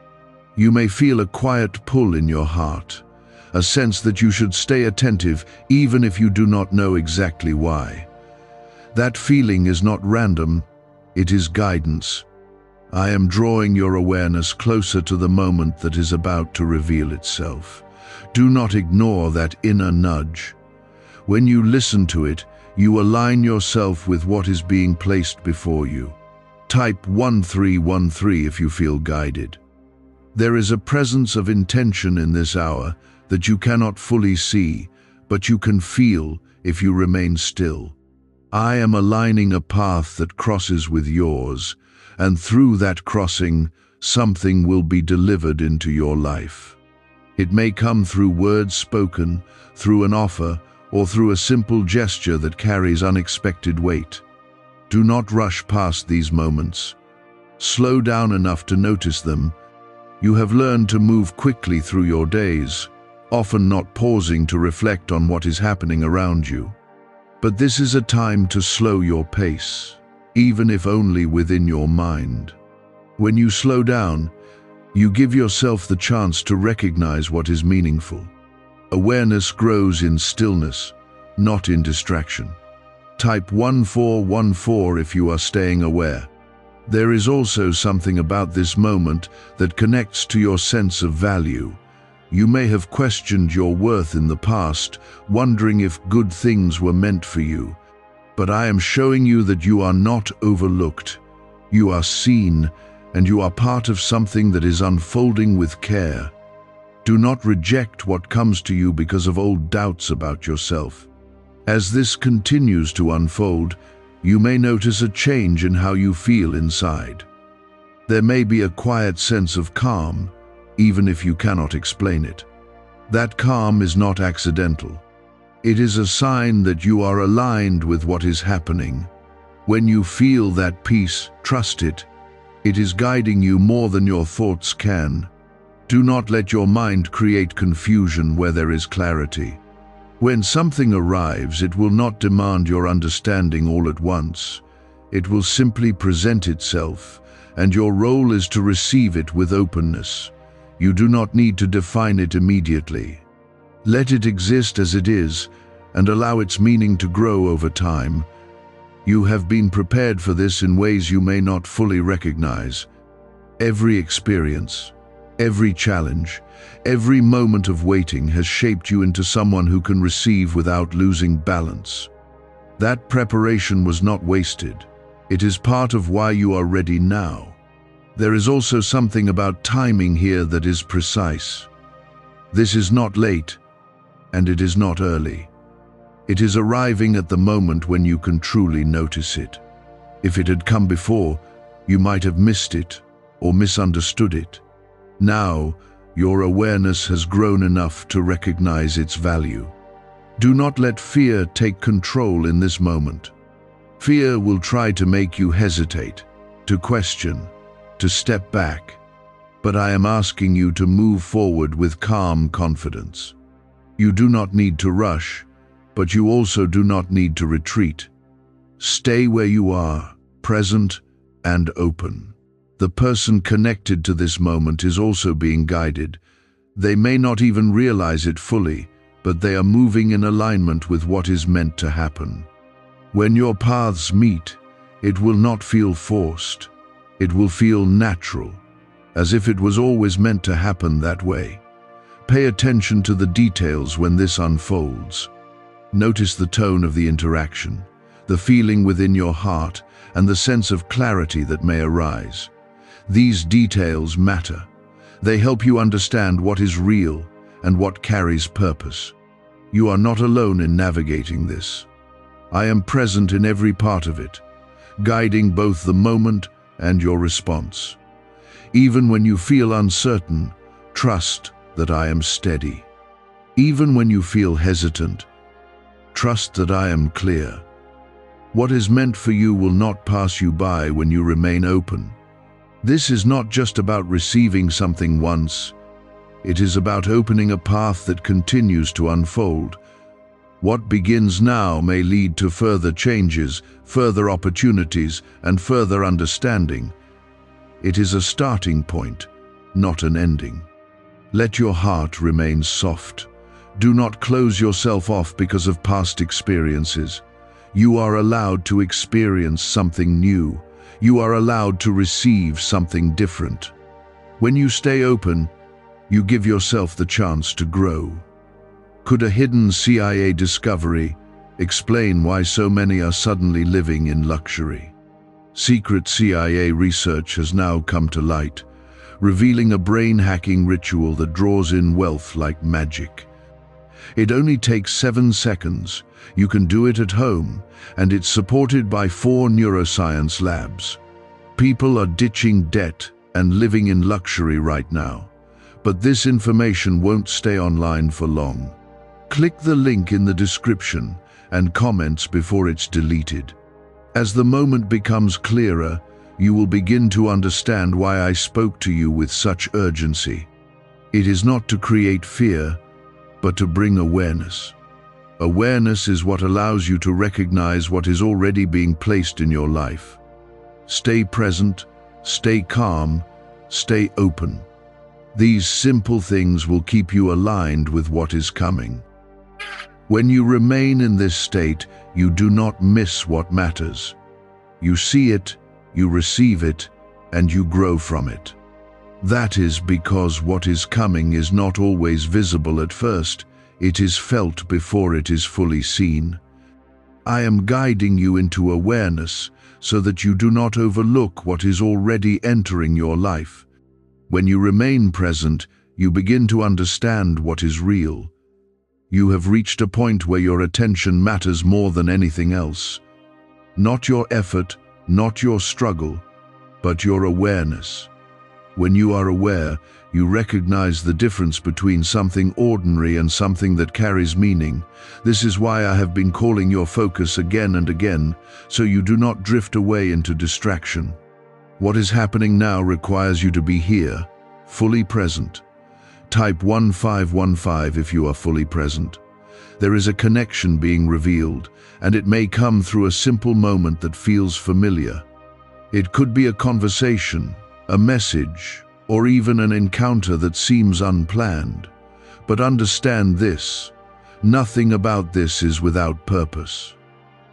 You may feel a quiet pull in your heart, a sense that you should stay attentive even if you do not know exactly why. That feeling is not random, it is guidance. I am drawing your awareness closer to the moment that is about to reveal itself. Do not ignore that inner nudge. When you listen to it, you align yourself with what is being placed before you. Type 1313 if you feel guided. There is a presence of intention in this hour that you cannot fully see, but you can feel if you remain still. I am aligning a path that crosses with yours, and through that crossing, something will be delivered into your life. It may come through words spoken, through an offer, or through a simple gesture that carries unexpected weight. Do not rush past these moments. Slow down enough to notice them. You have learned to move quickly through your days, often not pausing to reflect on what is happening around you. But this is a time to slow your pace, even if only within your mind. When you slow down, you give yourself the chance to recognize what is meaningful. Awareness grows in stillness, not in distraction. Type 1414 if you are staying aware. There is also something about this moment that connects to your sense of value. You may have questioned your worth in the past, wondering if good things were meant for you. But I am showing you that you are not overlooked. You are seen, and you are part of something that is unfolding with care. Do not reject what comes to you because of old doubts about yourself. As this continues to unfold, you may notice a change in how you feel inside. There may be a quiet sense of calm, even if you cannot explain it. That calm is not accidental. It is a sign that you are aligned with what is happening. When you feel that peace, trust it. It is guiding you more than your thoughts can. Do not let your mind create confusion where there is clarity. When something arrives, it will not demand your understanding all at once. It will simply present itself, and your role is to receive it with openness. You do not need to define it immediately. Let it exist as it is, and allow its meaning to grow over time. You have been prepared for this in ways you may not fully recognize. Every experience, every challenge, every moment of waiting has shaped you into someone who can receive without losing balance. That preparation was not wasted. It is part of why you are ready now. There is also something about timing here that is precise. This is not late, and it is not early. It is arriving at the moment when you can truly notice it. If it had come before, you might have missed it or misunderstood it. Now, your awareness has grown enough to recognize its value. Do not let fear take control in this moment. Fear will try to make you hesitate, to question, to step back. But I am asking you to move forward with calm confidence. You do not need to rush, but you also do not need to retreat. Stay where you are, present and open. The person connected to this moment is also being guided. They may not even realize it fully, but they are moving in alignment with what is meant to happen. When your paths meet, it will not feel forced. It will feel natural, as if it was always meant to happen that way. Pay attention to the details when this unfolds. Notice the tone of the interaction, the feeling within your heart, and the sense of clarity that may arise. These details matter. They help you understand what is real and what carries purpose. You are not alone in navigating this. I am present in every part of it, guiding both the moment and your response. Even when you feel uncertain, trust that I am steady. Even when you feel hesitant, trust that I am clear. What is meant for you will not pass you by when you remain open. This is not just about receiving something once. It is about opening a path that continues to unfold. What begins now may lead to further changes, further opportunities, and further understanding. It is a starting point, not an ending. Let your heart remain soft. Do not close yourself off because of past experiences. You are allowed to experience something new. You are allowed to receive something different. When you stay open, you give yourself the chance to grow. Could a hidden CIA discovery explain why so many are suddenly living in luxury? Secret CIA research has now come to light, revealing a brain-hacking ritual that draws in wealth like magic. It only takes 7 seconds. You can do it at home, and it's supported by 4 neuroscience labs. People are ditching debt and living in luxury right now. But this information won't stay online for long. Click the link in the description and comments before it's deleted. As the moment becomes clearer, you will begin to understand why I spoke to you with such urgency. It is not to create fear, but to bring awareness. Awareness is what allows you to recognize what is already being placed in your life. Stay present, stay calm, stay open. These simple things will keep you aligned with what is coming. When you remain in this state, you do not miss what matters. You see it, you receive it, and you grow from it. That is because what is coming is not always visible at first. It is felt before it is fully seen. I am guiding you into awareness so that you do not overlook what is already entering your life. When you remain present, you begin to understand what is real. You have reached a point where your attention matters more than anything else. Not your effort, not your struggle, but your awareness. When you are aware, you recognize the difference between something ordinary and something that carries meaning. This is why I have been calling your focus again and again, so you do not drift away into distraction. What is happening now requires you to be here, fully present. Type 1515 if you are fully present. There is a connection being revealed, and it may come through a simple moment that feels familiar. It could be a conversation, a message, or even an encounter that seems unplanned. But understand this: nothing about this is without purpose.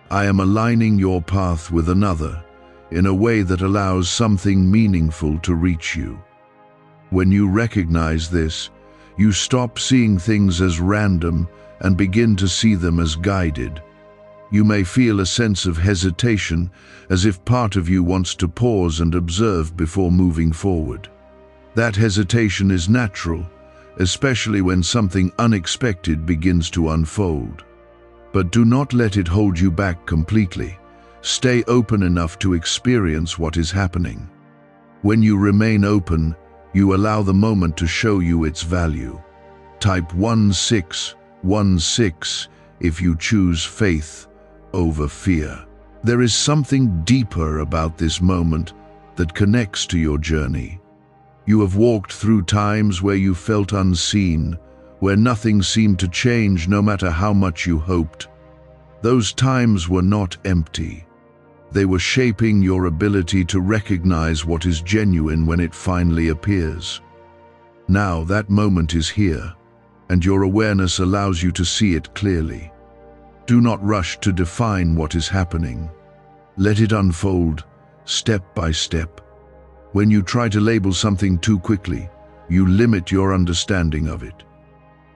I am aligning your path with another in a way that allows something meaningful to reach you. When you recognize this, you stop seeing things as random and begin to see them as guided. You may feel a sense of hesitation, as if part of you wants to pause and observe before moving forward. That hesitation is natural, especially when something unexpected begins to unfold. But do not let it hold you back completely. Stay open enough to experience what is happening. When you remain open, you allow the moment to show you its value. Type 1616 if you choose faith over fear. There is something deeper about this moment that connects to your journey. You have walked through times where you felt unseen, where nothing seemed to change no matter how much you hoped. Those times were not empty. They were shaping your ability to recognize what is genuine when it finally appears. Now that moment is here, and your awareness allows you to see it clearly. Do not rush to define what is happening. Let it unfold, step by step. When you try to label something too quickly, you limit your understanding of it.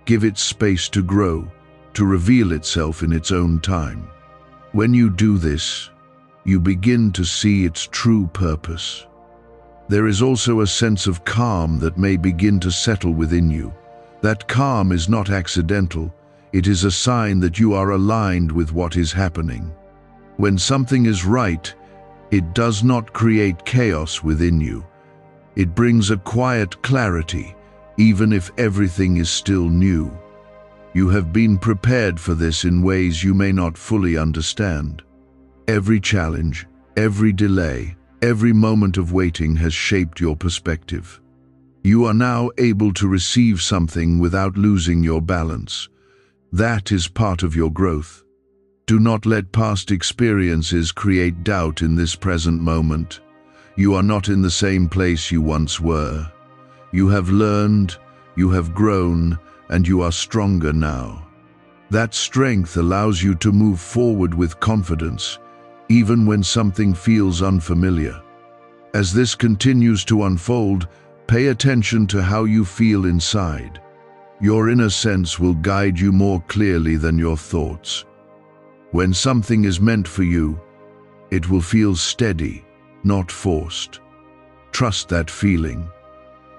Give it space to grow, to reveal itself in its own time. When you do this, you begin to see its true purpose. There is also a sense of calm that may begin to settle within you. That calm is not accidental. It is a sign that you are aligned with what is happening. When something is right, it does not create chaos within you. It brings a quiet clarity, even if everything is still new. You have been prepared for this in ways you may not fully understand. Every challenge, every delay, every moment of waiting has shaped your perspective. You are now able to receive something without losing your balance. That is part of your growth. Do not let past experiences create doubt in this present moment. You are not in the same place you once were. You have learned, you have grown, and you are stronger now. That strength allows you to move forward with confidence, even when something feels unfamiliar. As this continues to unfold, pay attention to how you feel inside. Your inner sense will guide you more clearly than your thoughts. When something is meant for you, it will feel steady, not forced. Trust that feeling.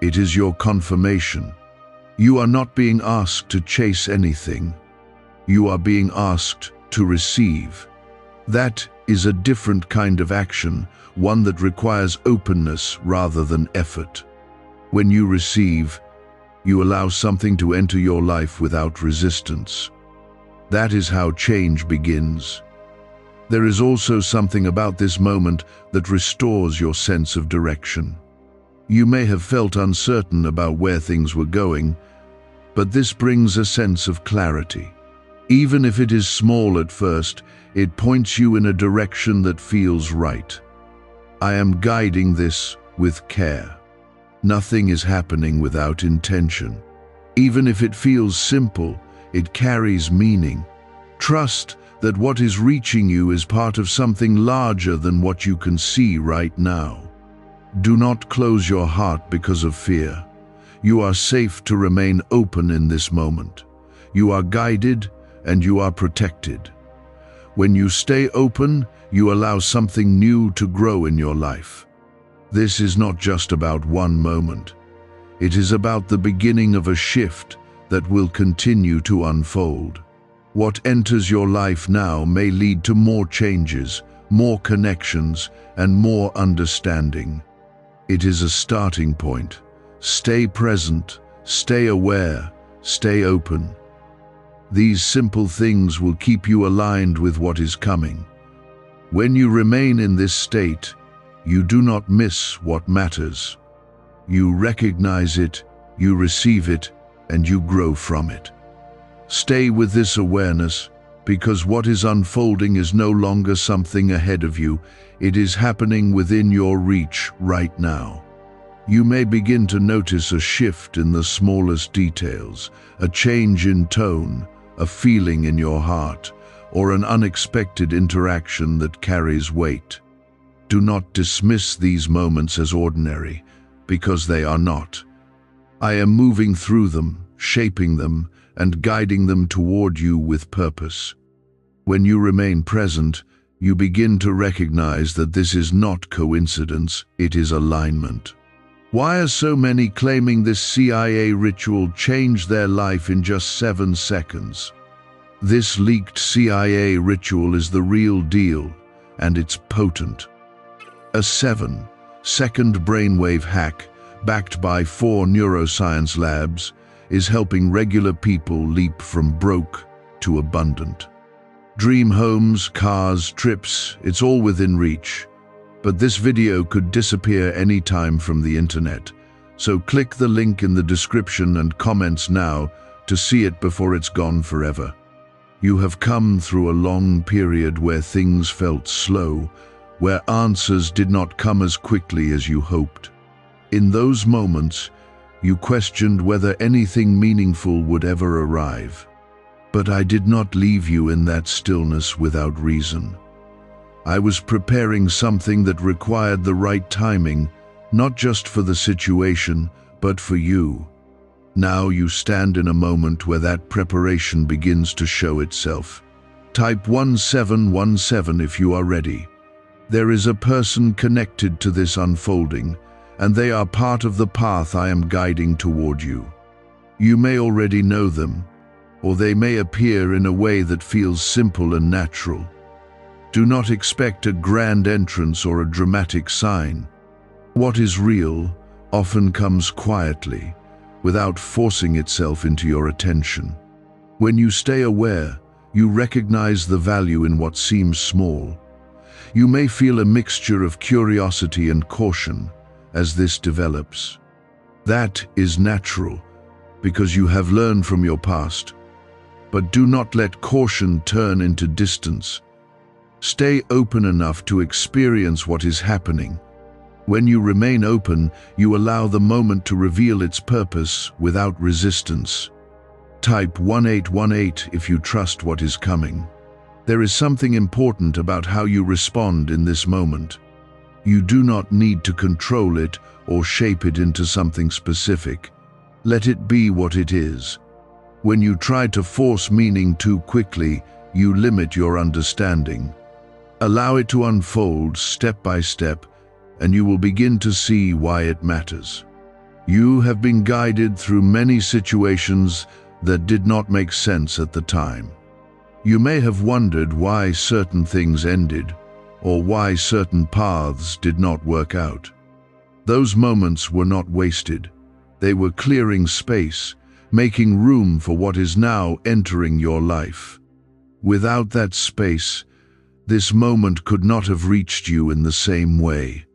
It is your confirmation. You are not being asked to chase anything. You are being asked to receive. That is a different kind of action, one that requires openness rather than effort. When you receive, you allow something to enter your life without resistance. That is how change begins. There is also something about this moment that restores your sense of direction. You may have felt uncertain about where things were going, but this brings a sense of clarity. Even if it is small at first, it points you in a direction that feels right. I am guiding this with care. Nothing is happening without intention. Even if it feels simple, it carries meaning. Trust that what is reaching you is part of something larger than what you can see right now. Do not close your heart because of fear. You are safe to remain open in this moment. You are guided and you are protected. When you stay open, you allow something new to grow in your life. This is not just about one moment. It is about the beginning of a shift that will continue to unfold. What enters your life now may lead to more changes, more connections, and more understanding. It is a starting point. Stay present, stay aware, stay open. These simple things will keep you aligned with what is coming. When you remain in this state, you do not miss what matters. You recognize it, you receive it, and you grow from it. Stay with this awareness, because what is unfolding is no longer something ahead of you. It is happening within your reach right now. You may begin to notice a shift in the smallest details, a change in tone, a feeling in your heart, or an unexpected interaction that carries weight. Do not dismiss these moments as ordinary, because they are not. I am moving through them, shaping them, and guiding them toward you with purpose. When you remain present, you begin to recognize that this is not coincidence, it is alignment. Why are so many claiming this CIA ritual changed their life in just 7 seconds? This leaked CIA ritual is the real deal, and it's potent. A 7-second brainwave hack, backed by 4 neuroscience labs, is helping regular people leap from broke to abundant. Dream homes, cars, trips, it's all within reach. But this video could disappear anytime from the internet, so click the link in the description and comments now to see it before it's gone forever. You have come through a long period where things felt slow, where answers did not come as quickly as you hoped. In those moments, you questioned whether anything meaningful would ever arrive. But I did not leave you in that stillness without reason. I was preparing something that required the right timing, not just for the situation, but for you. Now you stand in a moment where that preparation begins to show itself. Type 1717 if you are ready. There is a person connected to this unfolding, and they are part of the path I am guiding toward you. You may already know them, or they may appear in a way that feels simple and natural. Do not expect a grand entrance or a dramatic sign. What is real often comes quietly, without forcing itself into your attention. When you stay aware, you recognize the value in what seems small. You may feel a mixture of curiosity and caution as this develops. That is natural, because you have learned from your past. But do not let caution turn into distance. Stay open enough to experience what is happening. When you remain open, you allow the moment to reveal its purpose without resistance. Type 1818 if you trust what is coming. There is something important about how you respond in this moment. You do not need to control it or shape it into something specific. Let it be what it is. When you try to force meaning too quickly, you limit your understanding. Allow it to unfold step by step, and you will begin to see why it matters. You have been guided through many situations that did not make sense at the time. You may have wondered why certain things ended, or why certain paths did not work out. Those moments were not wasted. They were clearing space, making room for what is now entering your life. Without that space, this moment could not have reached you in the same way.